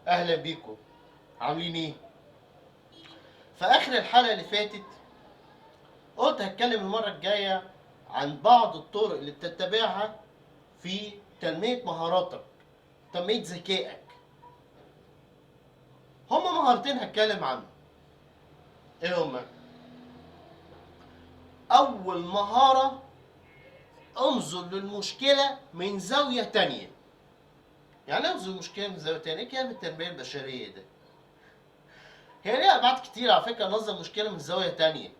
اهلا بيكم. عاملين ايه؟ في اخر الحلقه اللي فاتت قلت هتكلم المره الجايه عن بعض الطرق اللي بتتبعها في تنميه مهاراتك، تنميه ذكائك. هما مهارتين هتكلم عنهم. ايه هما؟ اول مهاره، انظر للمشكله من زاويه تانية. يعني انظر للمشكله من زاويه تانية، ايه كلام التنميه البشريه ده؟ هي ليها ابعاد كتير على فكره، نظر المشكله من زاويه تانية.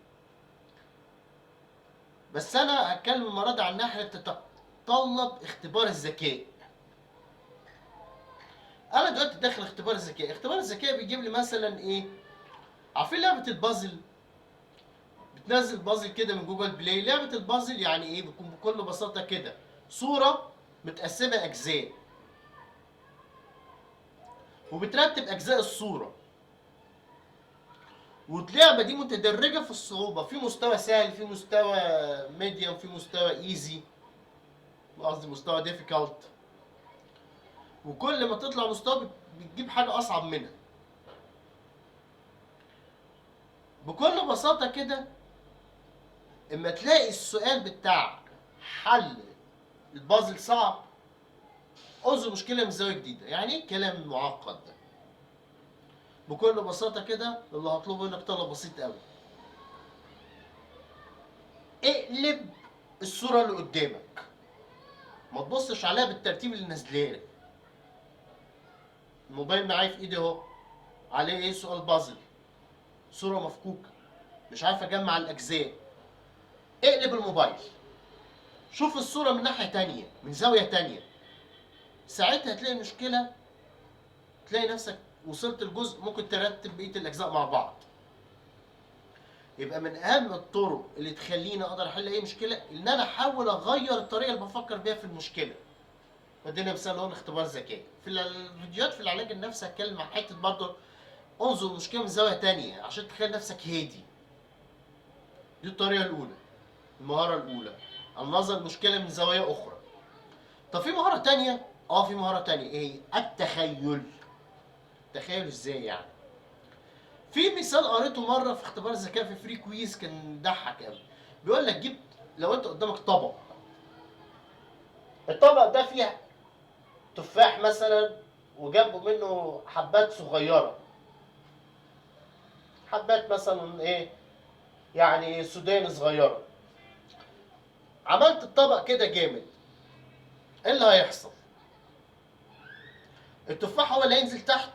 بس انا هتكلم المره دي عن ناحيه تتطلب اختبار الذكاء. انا دلوقتي داخل اختبار الذكاء. اختبار الذكاء بيجيب لي مثلا ايه؟ عارفين لعبه البازل؟ بتنزل بازل كده من جوجل بلاي. لعبه البازل يعني ايه؟ بتكون بكل بساطه كده صوره متقسمه اجزاء، وبترتب اجزاء الصوره، واللعبه دي متدرجه في الصعوبه، في مستوى سهل، في مستوى ميديوم، في مستوى ايزي، قصدي مستوى ديفيكالت. وكل ما تطلع مستوى بتجيب حاجه اصعب منها. بكل بساطه كده، اما تلاقي السؤال بتاع حل البازل صعب، انظر مشكله من زاويه جديده. يعني ايه الكلام المعقد ده؟ بكل بساطه كده اللي هطلبه منك طلب بسيط قوي. اقلب الصوره اللي قدامك، ما تبصش عليها بالترتيب اللي نازلالك. الموبايل معايا في ايدي اهو، عليه ايه؟ سؤال بازل، صوره مفكوكه، مش عارف اجمع الاجزاء. اقلب الموبايل، شوف الصوره من ناحيه تانية، من زاويه تانية. ساعتها هتلاقي مشكله، تلاقي نفسك وصلت لجزء ممكن ترتب بقيه الاجزاء مع بعض. يبقى من اهم الطرق اللي تخليني اقدر احل اي مشكله ان انا احاول اغير الطريقه اللي بفكر بيها في المشكله. ودينا مثال هو اختبار ذكاء. في الفيديوهات في العلاج النفسي هتكلم عن حته برضه انظر المشكله من زاويه تانية عشان تخلي نفسك هادي. دي الطريقه الاولى، المهاره الاولى، النظر المشكله من زوايا اخرى. طب في مهاره تانية؟ في مهاره تانية. ايه؟ التخيل. تخيل ازاي يعني؟ في مثال قريته مره في اختبار الذكاء في فري كويز، كان ضحك قوي. بيقول لك جبت، لو انت قدامك طبق، الطبق ده فيه تفاح مثلا، وجنبه منه حبات صغيره، حبات مثلا ايه، يعني سوداني صغيره. عملت الطبق كده جامد، ايه اللي هيحصل؟ التفاح هو اللي هينزل تحت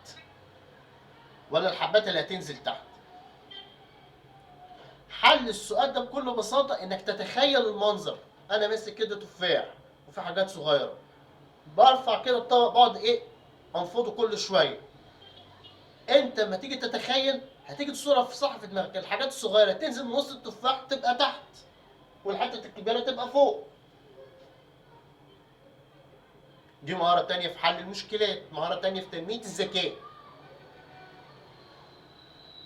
ولا الحبات اللي هتنزل تحت؟ حل السؤال ده بكل بساطه انك تتخيل المنظر. انا ماسك كده تفاح وفي حاجات صغيره، برفع كده الطبق، بقعد ايه، انفضه كل شويه. انت لما تيجي تتخيل هتيجي الصوره في صح في دماغك، الحاجات الصغيره تنزل من نص التفاح تبقى تحت، والحته الكبيره تبقى فوق. دي مهاره تانية في حل المشكلات، مهاره تانية في تنميه الذكاء.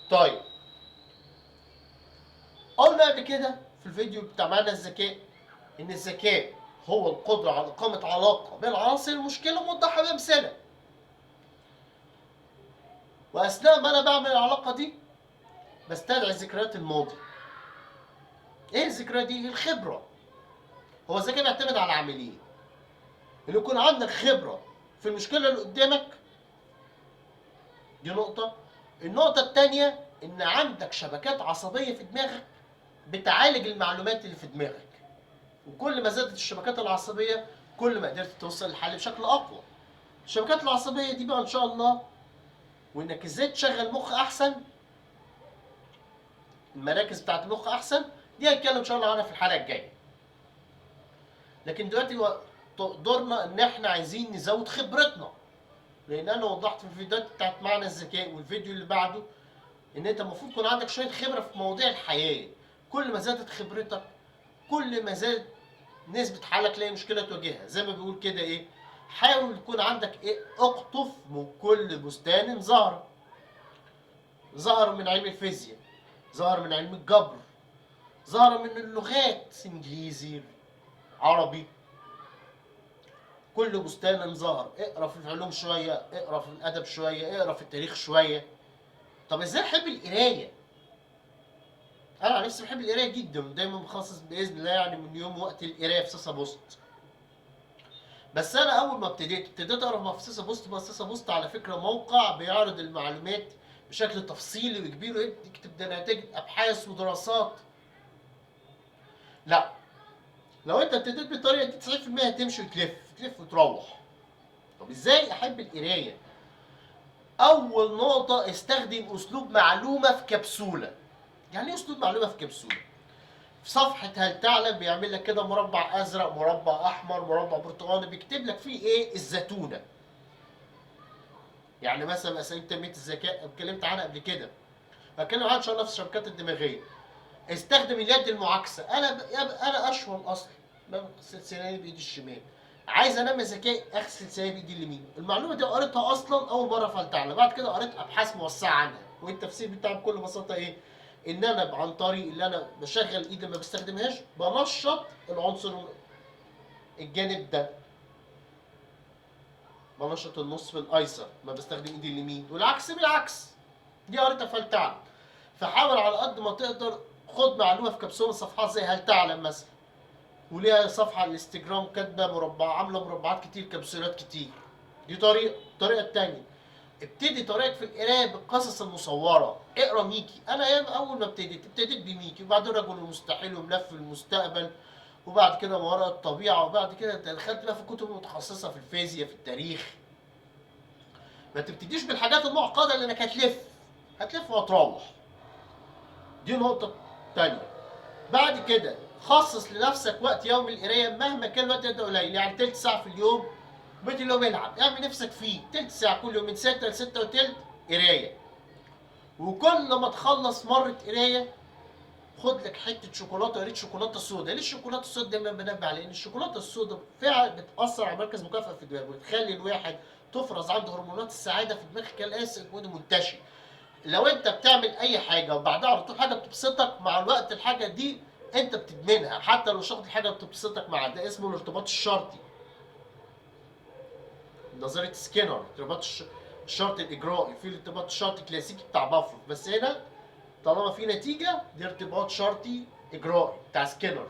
طيب، قلنا قبل كده في الفيديو بتاع معنى الذكاء ان الذكاء هو القدره على اقامه علاقه بين عناصر المشكله موضحه بامثله. واثناء ما انا بعمل العلاقه دي بستدعي ذكريات الماضي. ايه الذكريات دي؟ الخبره. هو الذكاء بيعتمد على عاملين: ان يكون عندك خبره في المشكله اللي قدامك، دي نقطه. النقطه الثانيه ان عندك شبكات عصبيه في دماغك بتعالج المعلومات اللي في دماغك. وكل ما زادت الشبكات العصبيه كل ما قدرت توصل للحل بشكل اقوى. الشبكات العصبيه دي بقى ان شاء الله، وانك ازاي تشغل مخ احسن، المراكز بتاعت المخ احسن، دي هنتكلم ان شاء الله عنها في الحلقه الجايه. لكن دلوقتي دورنا ان احنا عايزين نزود خبرتنا. لان انا وضحت في الفيديوهات بتاعت معنى الذكاء والفيديو اللي بعده ان انت المفروض يكون عندك شويه خبره في مواضيع الحياه. كل ما زادت خبرتك كل ما زاد نسبه حلك لاي مشكله تواجهها. زي ما بيقول كده ايه، حاول يكون عندك ايه، اقطف من كل بستان زهره. زهر من علم الفيزياء، زهر من علم الجبر، زهر من اللغات، انجليزي، عربي. كل بستان ظهر. اقرا في العلوم شويه، اقرا في الادب شويه، اقرا في التاريخ شويه. طب ازاي احب القرايه؟ انا عن نفسي بحب القرايه جدا، ودايما مخصص باذن الله يعني من يوم وقت القرايه في سيسا بوست. بس انا اول ما ابتديت اقرا في سيسا بوست. سيسا بوست على فكره موقع بيعرض المعلومات بشكل تفصيلي وكبير، ويكتب ده نتائج ابحاث ودراسات. لا، لو انت ابتديت بالطريقه دي 90% هتمشي وتلف تلف وتروح. طب ازاي احب القرايه؟ اول نقطه، استخدم اسلوب معلومه في كبسوله. يعني ايه اسلوب معلومه في كبسوله؟ في صفحه هل تعلم بيعمل لك كده مربع ازرق، مربع احمر، مربع برتقاني، بيكتب لك فيه ايه؟ الزتونه. يعني مثلا اسئله تنميه الذكاء اتكلمت عنها قبل كده، هتكلم عنها ان شاء الله في الشبكات الدماغيه. استخدم اليد المعاكسه. انا اشول اصلا، بغسل سناني بايدي الشمال. عايز انمي ذكائي، اغسل سناني بايدي اليمين. المعلومه دي قريتها اصلا اول مره في تعالى، بعد كده قريت ابحاث موسعه عنها، والتفسير بتاعها بكل بساطه ايه؟ ان انا عن طريق اللي انا بشغل ايدي ما بستخدمهاش بنشط العنصر الجانب ده، بنشط النصف الايسر ما بستخدم ايدي اليمين، والعكس بالعكس. دي قريتها في هل تعلم. فحاول على قد ما تقدر خد معلومه في كبسوله صفحات زي هل تعلم مثلا، وليها صفحه على الانستجرام كاتبه مربع، عامله مربعات كتير، كبسولات كتير. دي طريقه. الطريقه الثانيه، ابتدي طريقك في القرايه بالقصص المصوره. اقرا ميكي. انا ايام اول ما ابتديت بميكي، وبعدين رجل المستحيل، وملف المستقبل، وبعد كده ما وراء الطبيعه، وبعد كده دخلت بقى في كتب متخصصه في الفيزياء، في التاريخ. ما تبتديش بالحاجات المعقده لانك هتلف وهتروح. دي نقطه تانيه. بعد كده خصص لنفسك وقت يوم القرايه، مهما كان الوقت ده قليل، يعني تلت ساعه في اليوم. بيت اليوم العب، اعمل نفسك فيه تلت ساعه كل يوم من 6 ل 6 وتلت قرايه. وكل ما تخلص مره قرايه خد لك حته شوكولاته، يا ريت شوكولاته سودا. ليه الشوكولاته السودا دايما بنبه عليها؟ لان الشوكولاته السودا فعلا بتاثر على مركز مكافاه في الدماغ، وتخلي الواحد تفرز عنده هرمونات السعاده في دماغك كالاسف ودي منتشر. لو انت بتعمل اي حاجه وبعدها على طول حاجه بتبسطك، مع الوقت الحاجه دي انت بتدمنها، حتى لو شغل الحاجه بتبسطك مع ده. اسمه الارتباط الشرطي، نظريه سكينر. ارتباط الشرطي الاجرائي. في الارتباط الشرطي الكلاسيكي بتاع بافلوف، بس هنا طالما في نتيجه دي ارتباط شرطي اجرائي بتاع سكينر.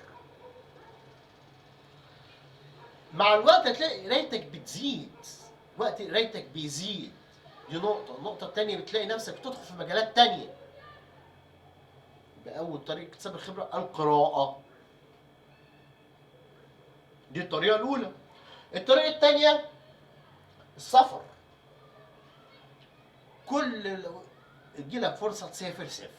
مع الوقت هتلاقي قرايتك بتزيد، وقت قرايتك بيزيد. دي نقطه. النقطه الثانيه، بتلاقي نفسك بتدخل في مجالات تانيه. بأول طريقه اكتساب الخبره القراءه. دي الطريقه الاولى. الطريقه الثانيه السفر. كل تجيلك فرصه تسافر سافر.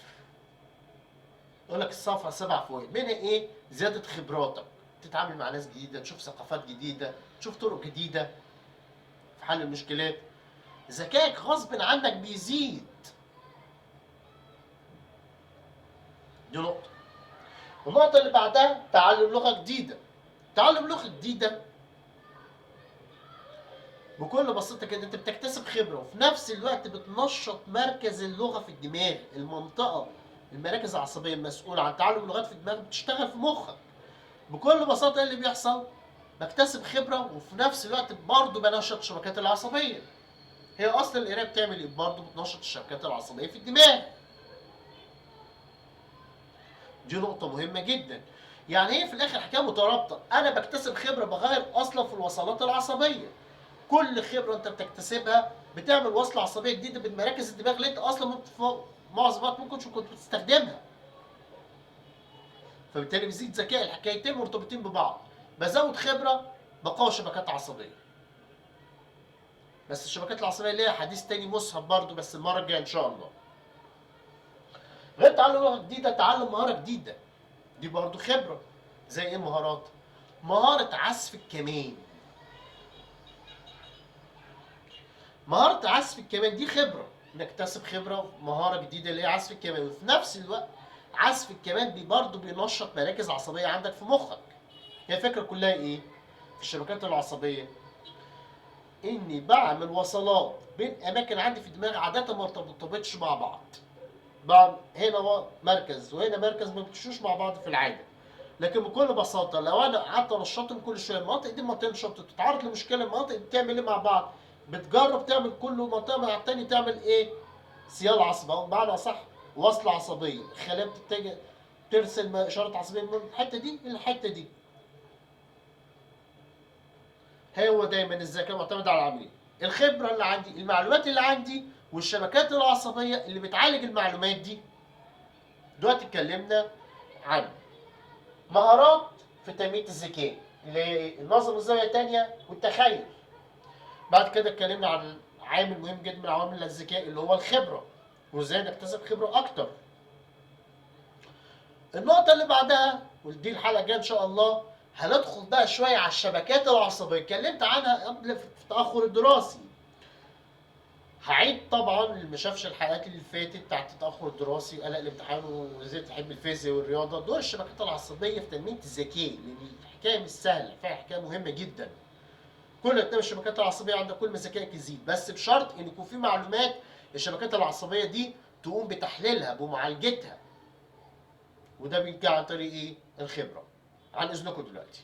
يقول لك السفر 7 فوائد، منها ايه؟ زياده خبراتك، تتعامل مع ناس جديده، تشوف ثقافات جديده، تشوف طرق جديده في حل المشكلات. ذكائك غصب عنك بيزيد. دي نقطه. النقطه اللي بعدها تعلم لغه جديده. تعلم لغه جديده بكل بساطه كده انت بتكتسب خبره، وفي نفس الوقت بتنشط مركز اللغه في الدماغ. المنطقه، المراكز العصبيه المسؤوله عن تعلم اللغات في الدماغ بتشتغل في مخك. بكل بساطه ايه اللي بيحصل؟ بكتسب خبره، وفي نفس الوقت برضه بنشط الشبكات العصبيه. هي اصلا القرايه بتعمل ايه؟ برضه بتنشط الشبكات العصبيه في الدماغ. دي نقطه مهمه جدا. يعني هي في الاخر حكايه مترابطه. انا بكتسب خبره بغير اصلا في الوصلات العصبيه. كل خبره انت بتكتسبها بتعمل وصله عصبيه جديده بين مراكز الدماغ اللي انت اصلا معظم الوقت ممكن كنت بتستخدمها. فبالتالي بيزيد ذكاء. الحكايتين مرتبطين ببعض. بزود خبره، بقوي شبكات عصبيه. بس الشبكات العصبيه ليها حديث تاني مسهب برضه، بس المره الجايه ان شاء الله. غير تعلم لغه جديده، تعلم مهاره جديده. دي برضه خبره. زي ايه مهارات؟ مهاره عزف الكمان. مهاره عزف الكمان دي خبره، نكتسب خبره مهاره جديده اللي هي عزف الكمان. وفي نفس الوقت عزف الكمان برضه بينشط مراكز عصبيه عندك في مخك. هي الفكره كلها ايه؟ في الشبكات العصبيه اني بعمل وصلات بين اماكن عندي في الدماغ عاده ما ارتبطتش مع بعض. بعمل هنا مركز وهنا مركز ما بيمشوش مع بعض في العاده. لكن بكل بساطه لو انا قعدت انشطهم كل شويه، المناطق دي منطقه نشط، تتعرض لمشكله، المناطق دي بتعمل ايه مع بعض؟ بتجرب تعمل كل منطقه مع التاني تعمل ايه؟ سيال عصبي، او بمعنى صح وصله عصبيه، الخلايا بتتجه ترسل اشارات عصبيه من الحته دي للحته دي. هو دايما الذكاء معتمد على العمليه، الخبره اللي عندي، المعلومات اللي عندي، والشبكات العصبيه اللي بتعالج المعلومات دي. دلوقتي اتكلمنا عن مهارات في تنميه الذكاء اللي هي النظر من زاويه تانيه والتخيل. بعد كده اتكلمنا عن عامل مهم جدا من عوامل الذكاء اللي هو الخبره، وازاي نكتسب خبره اكتر. النقطه اللي بعدها ودي الحلقه الجايه ان شاء الله، هندخل بقى شويه على الشبكات العصبيه، اتكلمت عنها قبل في التاخر الدراسي. هعيد طبعا اللي ما شافش الحلقات اللي فاتت بتاعت التاخر الدراسي، قلق الامتحان، وازاي تحب الفيزياء والرياضه، دور الشبكات العصبيه في تنميه الذكاء، لان الحكايه مش سهله، فيها حكايه مهمه جدا. كل ما تنمي الشبكات العصبيه عندك كل ما ذكائك يزيد، بس بشرط ان يكون في معلومات الشبكات العصبيه دي تقوم بتحليلها بمعالجتها، وده بيجي عن طريق ايه؟ الخبره. عن اذنكم دلوقتي.